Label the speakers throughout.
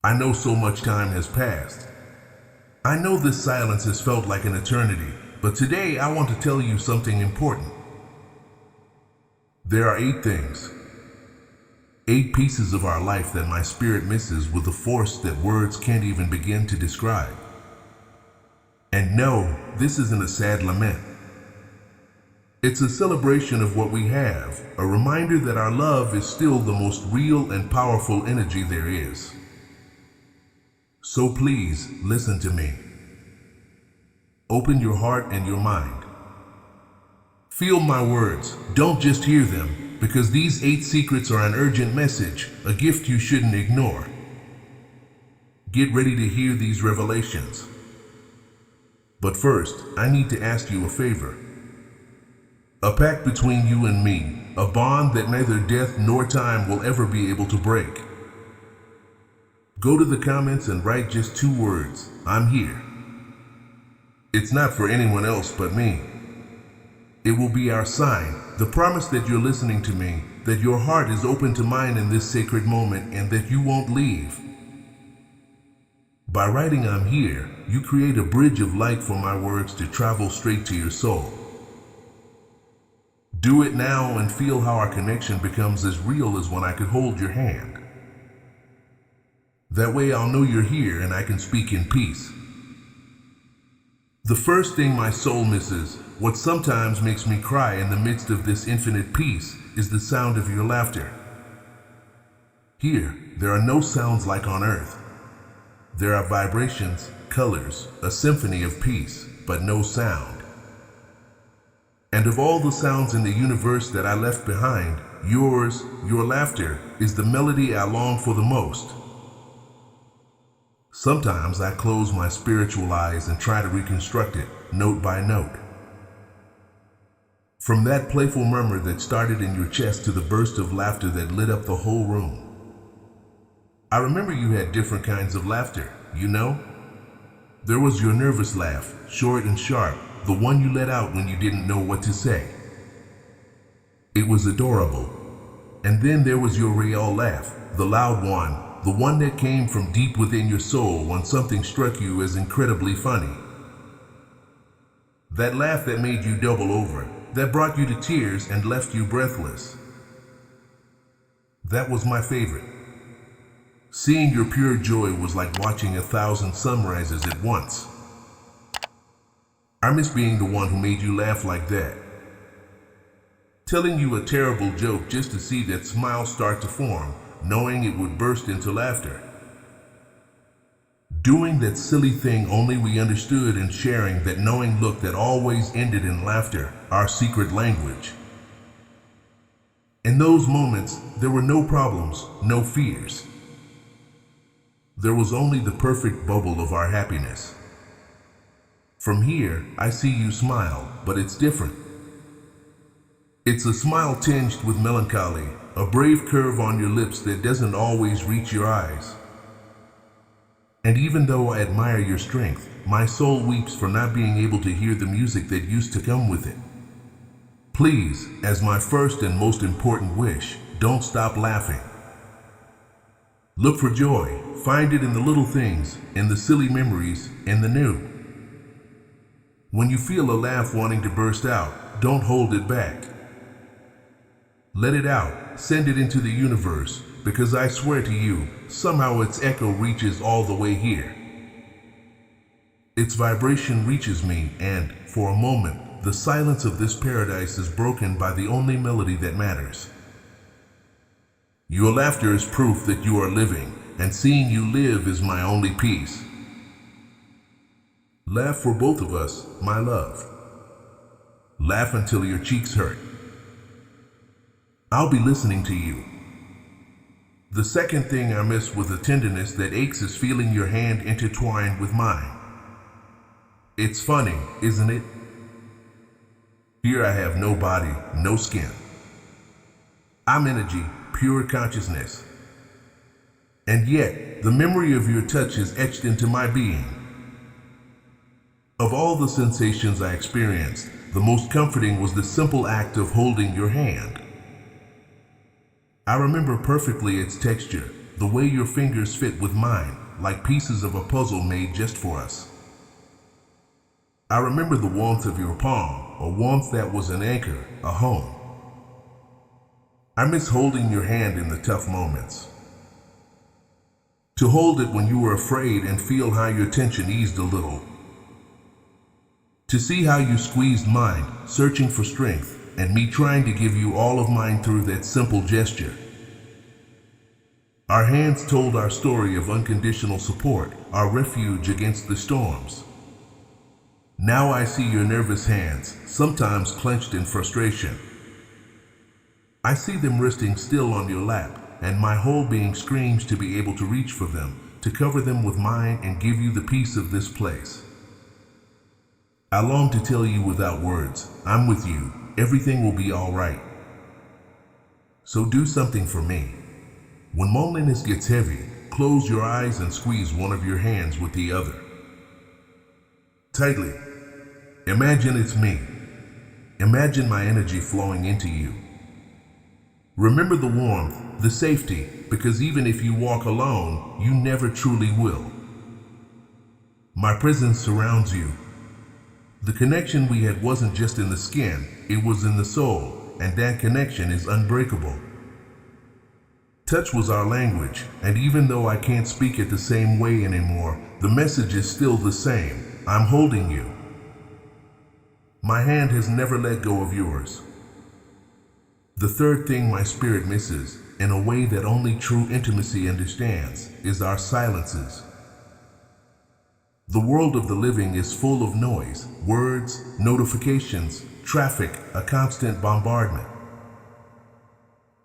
Speaker 1: I know so much time has passed. I know this silence has felt like an eternity, but today I want to tell you something important. There are 8 things, 8 pieces of our life that my spirit misses with a force that words can't even begin to describe. And no, this isn't a sad lament. It's a celebration of what we have, a reminder that our love is still the most real and powerful energy there is. So please, listen to me. Open your heart and your mind. Feel my words, don't just hear them, because these 8 secrets are an urgent message, a gift you shouldn't ignore. Get ready to hear these revelations. But first, I need to ask you a favor. A pact between you and me, a bond that neither death nor time will ever be able to break. Go to the comments and write just 2 words, I'm here. It's not for anyone else but me. It will be our sign, the promise that you're listening to me, that your heart is open to mine in this sacred moment, and that you won't leave. By writing I'm here, you create a bridge of light for my words to travel straight to your soul. Do it now and feel how our connection becomes as real as when I could hold your hand. That way I'll know you're here and I can speak in peace. The first thing my soul misses, what sometimes makes me cry in the midst of this infinite peace, is the sound of your laughter. Here, there are no sounds like on earth. There are vibrations, colors, a symphony of peace, but no sound. And of all the sounds in the universe that I left behind, yours, your laughter, is the melody I long for the most. Sometimes I close my spiritual eyes and try to reconstruct it, note by note. From that playful murmur that started in your chest to the burst of laughter that lit up the whole room. I remember you had different kinds of laughter, you know? There was your nervous laugh, short and sharp, the one you let out when you didn't know what to say. It was adorable. And then there was your real laugh, the loud one, the one that came from deep within your soul when something struck you as incredibly funny. That laugh that made you double over, that brought you to tears and left you breathless. That was my favorite. Seeing your pure joy was like watching 1,000 sunrises at once. I miss being the one who made you laugh like that. Telling you a terrible joke just to see that smile start to form, knowing it would burst into laughter. Doing that silly thing only we understood and sharing that knowing look that always ended in laughter, our secret language. In those moments, there were no problems, no fears. There was only the perfect bubble of our happiness. From here, I see you smile, but it's different. It's a smile tinged with melancholy, a brave curve on your lips that doesn't always reach your eyes. And even though I admire your strength, my soul weeps for not being able to hear the music that used to come with it. Please, as my first and most important wish, don't stop laughing. Look for joy, find it in the little things, in the silly memories, in the new. When you feel a laugh wanting to burst out, don't hold it back. Let it out, send it into the universe, because I swear to you, somehow its echo reaches all the way here. Its vibration reaches me, and, for a moment, the silence of this paradise is broken by the only melody that matters. Your laughter is proof that you are living, and seeing you live is my only peace. Laugh for both of us, my love. Laugh until your cheeks hurt. I'll be listening to you. The second thing I miss with the tenderness that aches is feeling your hand intertwined with mine. It's funny, isn't it? Here I have no body, no skin. I'm energy, pure consciousness. And yet, the memory of your touch is etched into my being. Of all the sensations I experienced, the most comforting was the simple act of holding your hand. I remember perfectly its texture, the way your fingers fit with mine, like pieces of a puzzle made just for us. I remember the warmth of your palm, a warmth that was an anchor, a home. I miss holding your hand in the tough moments. To hold it when you were afraid and feel how your tension eased a little. To see how you squeezed mine, searching for strength, and me trying to give you all of mine through that simple gesture. Our hands told our story of unconditional support, our refuge against the storms. Now I see your nervous hands, sometimes clenched in frustration. I see them resting still on your lap, and my whole being screams to be able to reach for them, to cover them with mine and give you the peace of this place. I long to tell you without words, I'm with you, everything will be all right. So do something for me. When loneliness gets heavy, close your eyes and squeeze one of your hands with the other. Tightly. Imagine it's me. Imagine my energy flowing into you. Remember the warmth, the safety, because even if you walk alone, you never truly will. My presence surrounds you. The connection we had wasn't just in the skin, it was in the soul, and that connection is unbreakable. Touch was our language, and even though I can't speak it the same way anymore, the message is still the same. I'm holding you. My hand has never let go of yours. The third thing my spirit misses, in a way that only true intimacy understands, is our silences. The world of the living is full of noise, words, notifications, traffic, a constant bombardment.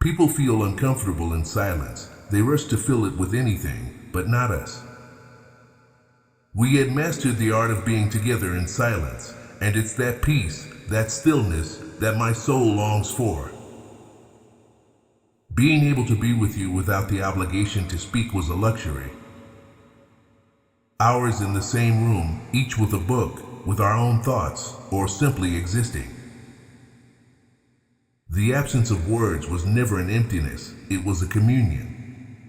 Speaker 1: People feel uncomfortable in silence. They rush to fill it with anything, but not us. We had mastered the art of being together in silence, and it's that peace, that stillness, that my soul longs for. Being able to be with you without the obligation to speak was a luxury. Hours in the same room, each with a book, with our own thoughts, or simply existing. The absence of words was never an emptiness, it was a communion.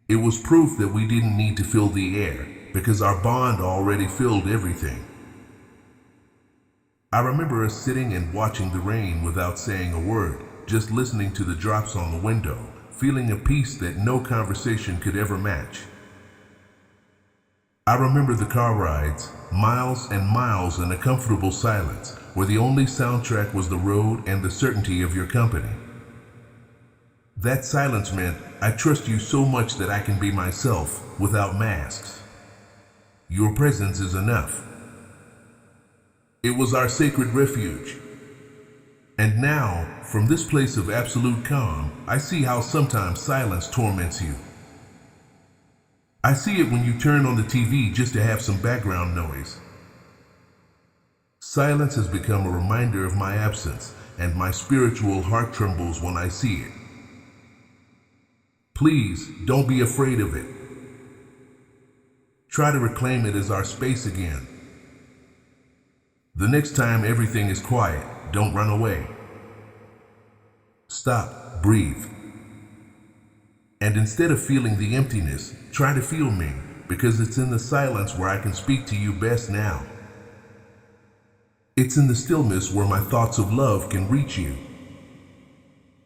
Speaker 1: It was proof that we didn't need to fill the air, because our bond already filled everything. I remember us sitting and watching the rain without saying a word, just listening to the drops on the window, feeling a peace that no conversation could ever match. I remember the car rides, miles and miles in a comfortable silence, where the only soundtrack was the road and the certainty of your company. That silence meant I trust you so much that I can be myself without masks. Your presence is enough. It was our sacred refuge. And now, from this place of absolute calm, I see how sometimes silence torments you. I see it when you turn on the TV just to have some background noise. Silence has become a reminder of my absence, and my spiritual heart trembles when I see it. Please, don't be afraid of it. Try to reclaim it as our space again. The next time everything is quiet, don't run away. Stop, breathe. And instead of feeling the emptiness, try to feel me, because it's in the silence where I can speak to you best now. It's in the stillness where my thoughts of love can reach you.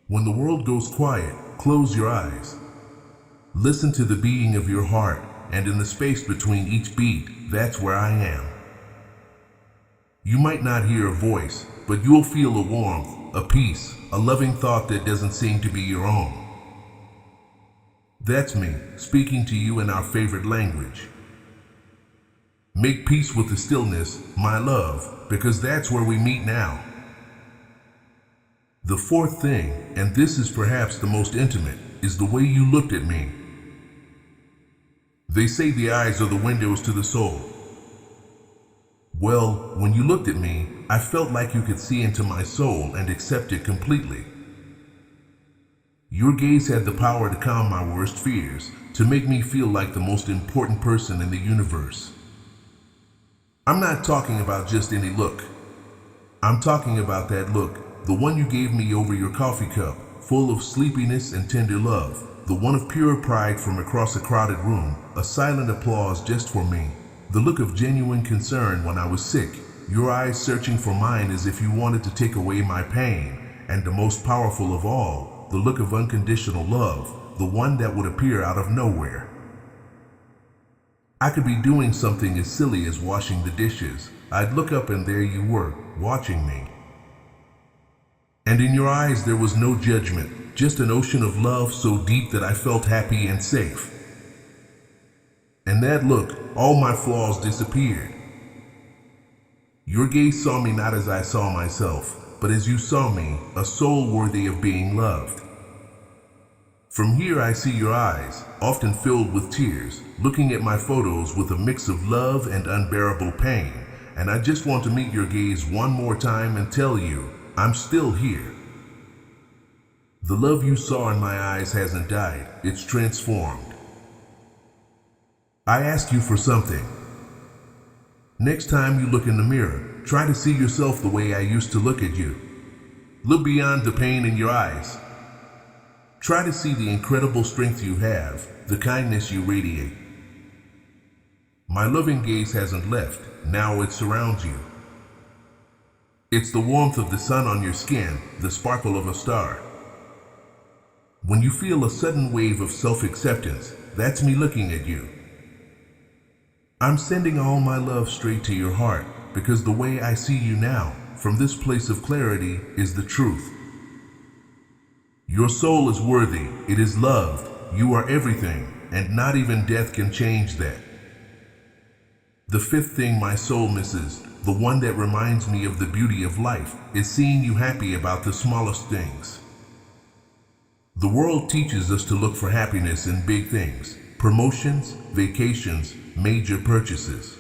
Speaker 1: When the world goes quiet, close your eyes. Listen to the beating of your heart, and in the space between each beat, that's where I am. You might not hear a voice, but you'll feel a warmth, a peace, a loving thought that doesn't seem to be your own. That's me, speaking to you in our favorite language. Make peace with the stillness, my love, because that's where we meet now. The fourth thing, and this is perhaps the most intimate, is the way you looked at me. They say the eyes are the windows to the soul. Well, when you looked at me, I felt like you could see into my soul and accept it completely. Your gaze had the power to calm my worst fears, to make me feel like the most important person in the universe. I'm not talking about just any look. I'm talking about that look, the one you gave me over your coffee cup, full of sleepiness and tender love. the one of pure pride from across a crowded room, a silent applause just for me, the look of genuine concern when I was sick, your eyes searching for mine as if you wanted to take away my pain, and the most powerful of all, the look of unconditional love, the one that would appear out of nowhere. I could be doing something as silly as washing the dishes. I'd look up and there you were, watching me. And in your eyes there was no judgment, just an ocean of love so deep that I felt happy and safe. And that look, all my flaws disappeared. Your gaze saw me not as I saw myself, but as you saw me, a soul worthy of being loved. From here I see your eyes, often filled with tears, looking at my photos with a mix of love and unbearable pain, and I just want to meet your gaze one more time and tell you, I'm still here. The love you saw in my eyes hasn't died, it's transformed. I ask you for something. Next time you look in the mirror, try to see yourself the way I used to look at you. Look beyond the pain in your eyes. Try to see the incredible strength you have, the kindness you radiate. My loving gaze hasn't left, now it surrounds you. It's the warmth of the sun on your skin, the sparkle of a star. When you feel a sudden wave of self-acceptance, that's me looking at you. I'm sending all my love straight to your heart, because the way I see you now, from this place of clarity, is the truth. Your soul is worthy, it is loved, you are everything, and not even death can change that. The fifth thing my soul misses, the one that reminds me of the beauty of life, is seeing you happy about the smallest things. The world teaches us to look for happiness in big things, promotions, vacations, major purchases.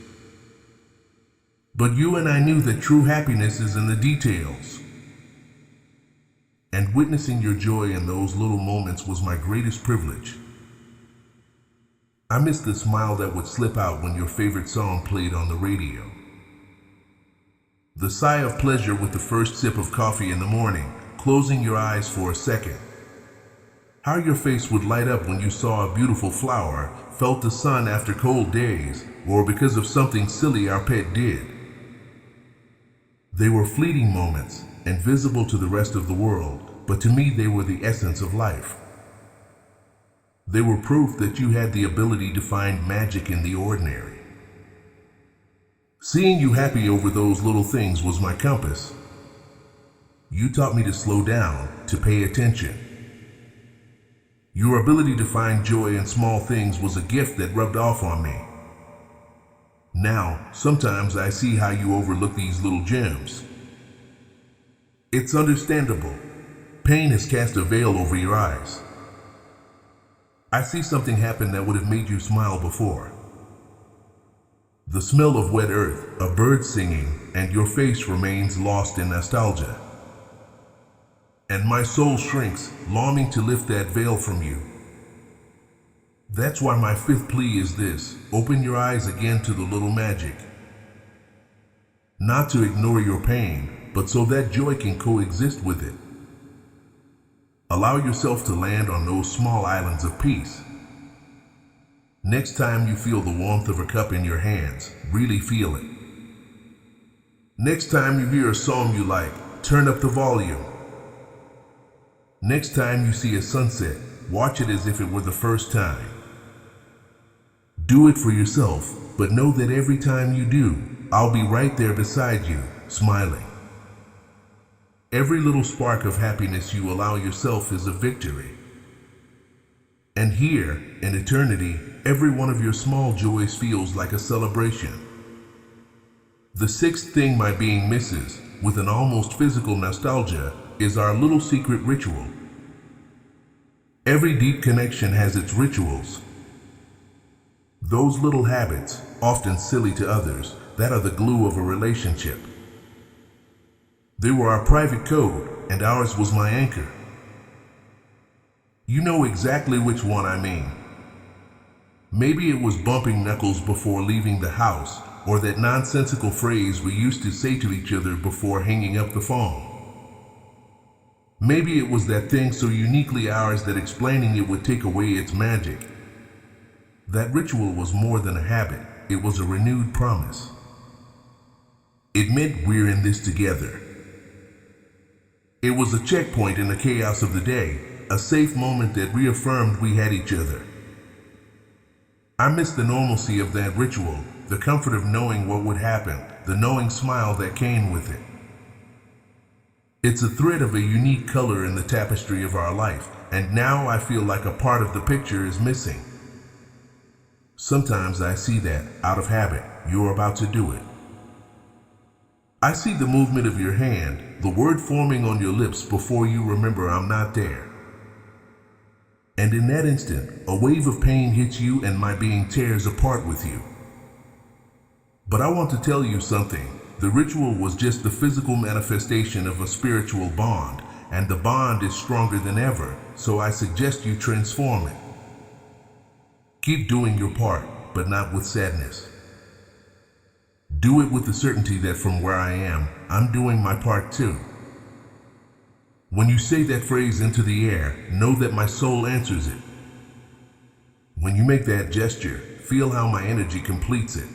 Speaker 1: But you and I knew that true happiness is in the details. And witnessing your joy in those little moments was my greatest privilege. I miss the smile that would slip out when your favorite song played on the radio. The sigh of pleasure with the first sip of coffee in the morning, closing your eyes for a second. How your face would light up when you saw a beautiful flower, felt the sun after cold days, or because of something silly our pet did. They were fleeting moments, invisible to the rest of the world, but to me they were the essence of life. They were proof that you had the ability to find magic in the ordinary. Seeing you happy over those little things was my compass. You taught me to slow down, to pay attention. Your ability to find joy in small things was a gift that rubbed off on me. Now, sometimes I see how you overlook these little gems. It's understandable. Pain has cast a veil over your eyes. I see something happen that would have made you smile before. The smell of wet earth, a bird singing, and your face remains lost in nostalgia. And my soul shrinks, longing to lift that veil from you. That's why my fifth plea is this: open your eyes again to the little magic. Not to ignore your pain, but so that joy can coexist with it. Allow yourself to land on those small islands of peace. Next time you feel the warmth of a cup in your hands, really feel it. Next time you hear a song you like, turn up the volume. Next time you see a sunset, watch it as if it were the first time. Do it for yourself, but know that every time you do, I'll be right there beside you, smiling. Every little spark of happiness you allow yourself is a victory. And here, in eternity, every one of your small joys feels like a celebration. The sixth thing my being misses, with an almost physical nostalgia, is our little secret ritual. Every deep connection has its rituals. Those little habits, often silly to others, that are the glue of a relationship. They were our private code, and ours was my anchor. You know exactly which one I mean. Maybe it was bumping knuckles before leaving the house, or that nonsensical phrase we used to say to each other before hanging up the phone. Maybe it was that thing so uniquely ours that explaining it would take away its magic. That ritual was more than a habit, it was a renewed promise. It meant we're in this together. It was a checkpoint in the chaos of the day, a safe moment that reaffirmed we had each other. I missed the normalcy of that ritual, the comfort of knowing what would happen, the knowing smile that came with it. It's a thread of a unique color in the tapestry of our life, and now I feel like a part of the picture is missing. Sometimes I see that, out of habit, you're about to do it. I see the movement of your hand, the word forming on your lips before you remember I'm not there. And in that instant, a wave of pain hits you and my being tears apart with you. But I want to tell you something. The ritual was just the physical manifestation of a spiritual bond, and the bond is stronger than ever, so I suggest you transform it. Keep doing your part, but not with sadness. Do it with the certainty that from where I am, I'm doing my part too. When you say that phrase into the air, know that my soul answers it. When you make that gesture, feel how my energy completes it.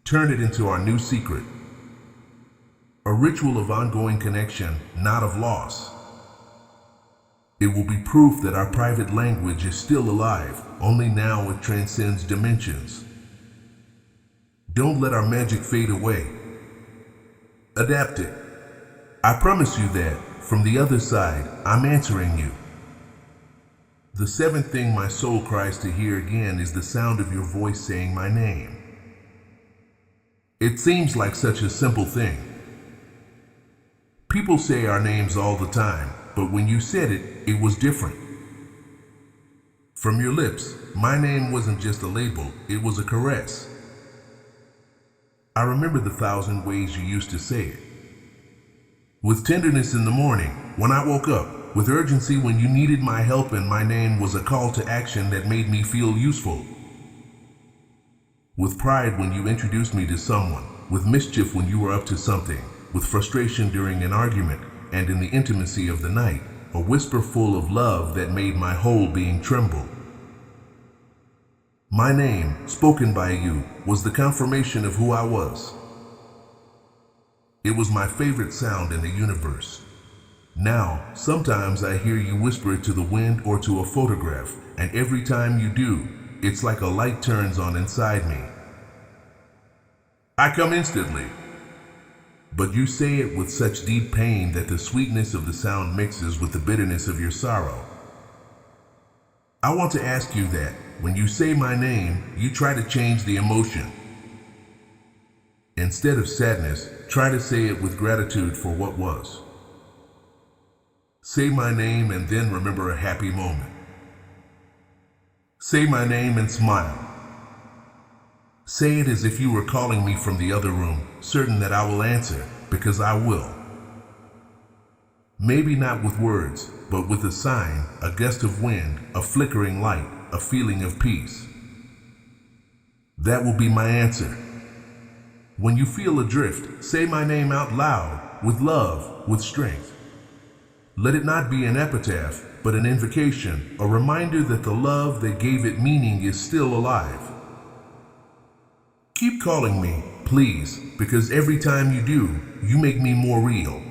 Speaker 1: Turn it into our new secret. A ritual of ongoing connection, not of loss. It will be proof that our private language is still alive, only now it transcends dimensions. Don't let our magic fade away. Adapt it. I promise you that, from the other side, I'm answering you. The seventh thing my soul cries to hear again is the sound of your voice saying my name. It seems like such a simple thing. People say our names all the time, but when you said it, it was different. From your lips, my name wasn't just a label, it was a caress. I remember the 1,000 ways you used to say it. With tenderness in the morning, when I woke up, with urgency when you needed my help, and my name was a call to action that made me feel useful. With pride when you introduced me to someone, with mischief when you were up to something, with frustration during an argument, and in the intimacy of the night, a whisper full of love that made my whole being tremble. My name, spoken by you, was the confirmation of who I was. It was my favorite sound in the universe. Now, sometimes I hear you whisper it to the wind or to a photograph, and every time you do, it's like a light turns on inside me. I come instantly. But you say it with such deep pain that the sweetness of the sound mixes with the bitterness of your sorrow. I want to ask you that, when you say my name, you try to change the emotion. Instead of sadness, try to say it with gratitude for what was. Say my name and then remember a happy moment. Say my name and smile. Say it as if you were calling me from the other room, certain that I will answer, because I will. Maybe not with words, but with a sign, a gust of wind, a flickering light, a feeling of peace. That will be my answer. When you feel adrift, say my name out loud, with love, with strength. Let it not be an epitaph, but an invocation, a reminder that the love that gave it meaning is still alive. Keep calling me, please, because every time you do, you make me more real.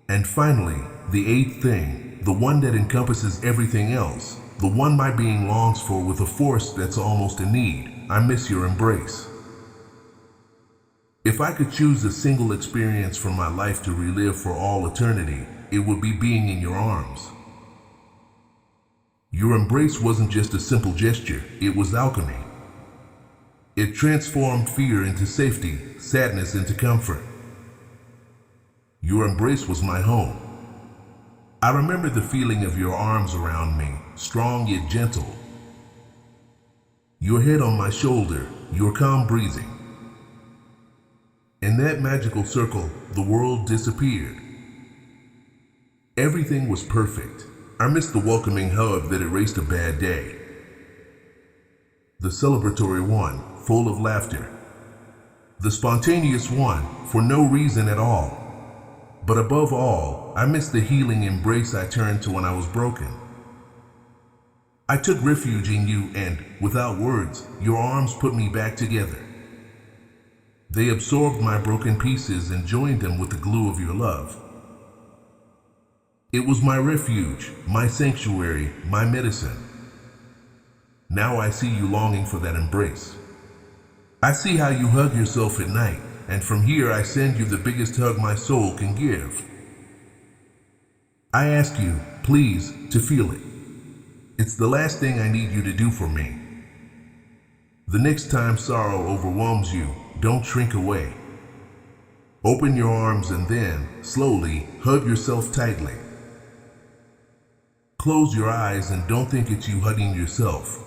Speaker 1: And finally, the eighth thing, the one that encompasses everything else, the one my being longs for with a force that's almost a need, I miss your embrace. If I could choose a single experience from my life to relive for all eternity, it would be being in your arms. Your embrace wasn't just a simple gesture, it was alchemy. It transformed fear into safety, sadness into comfort. Your embrace was my home. I remember the feeling of your arms around me, strong yet gentle. Your head on my shoulder, your calm breathing. In that magical circle, the world disappeared. Everything was perfect. I missed the welcoming hug that erased a bad day. The celebratory one, full of laughter. The spontaneous one, for no reason at all. But above all, I miss the healing embrace I turned to when I was broken. I took refuge in you and, without words, your arms put me back together. They absorbed my broken pieces and joined them with the glue of your love. It was my refuge, my sanctuary, my medicine. Now I see you longing for that embrace. I see how you hug yourself at night, and from here I send you the biggest hug my soul can give. I ask you, please, to feel it. It's the last thing I need you to do for me. The next time sorrow overwhelms you, don't shrink away. Open your arms and then, slowly, hug yourself tightly. Close your eyes and don't think it's you hugging yourself.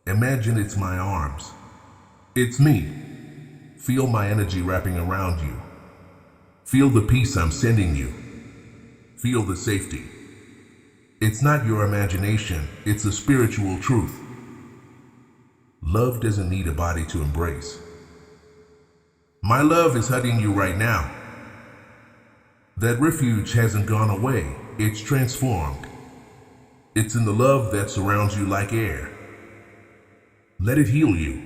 Speaker 1: Imagine it's my arms. It's me. Feel my energy wrapping around you. Feel the peace I'm sending you. Feel the safety. It's not your imagination, it's a spiritual truth. Love doesn't need a body to embrace. My love is hugging you right now. That refuge hasn't gone away, it's transformed. It's in the love that surrounds you like air. Let it heal you.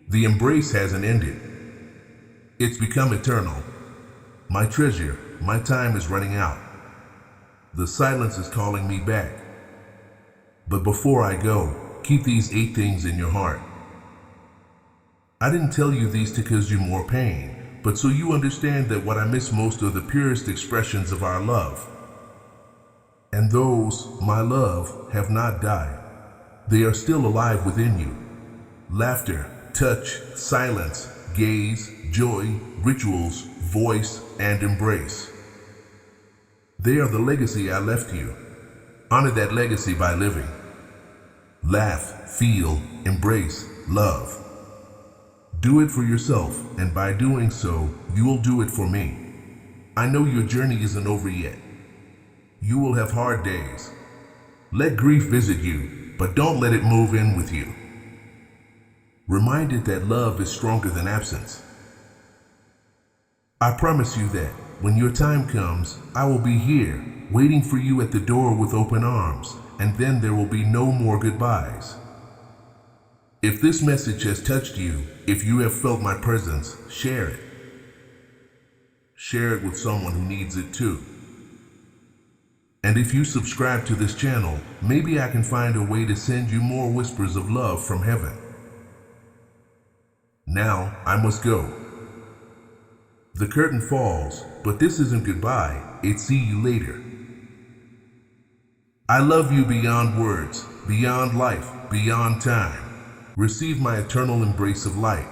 Speaker 1: The embrace hasn't ended. It's become eternal. My treasure, my time is running out. The silence is calling me back. But before I go, keep these 8 things in your heart. I didn't tell you these to cause you more pain, but so you understand that what I miss most are the purest expressions of our love. And those, my love, have not died. They are still alive within you. Laughter, touch, silence, gaze, joy, rituals, voice, and embrace. They are the legacy I left you. Honor that legacy by living. Laugh, feel, embrace, love. Do it for yourself, and by doing so, you will do it for me. I know your journey isn't over yet. You will have hard days. Let grief visit you, but don't let it move in with you. Reminded that love is stronger than absence. I promise you that when your time comes, I will be here, waiting for you at the door with open arms, and then there will be no more goodbyes. If this message has touched you, if you have felt my presence, share it. Share it with someone who needs it too. And if you subscribe to this channel, maybe I can find a way to send you more whispers of love from heaven. Now, I must go. The curtain falls, but this isn't goodbye, it's see you later. I love you beyond words, beyond life, beyond time. Receive my eternal embrace of light.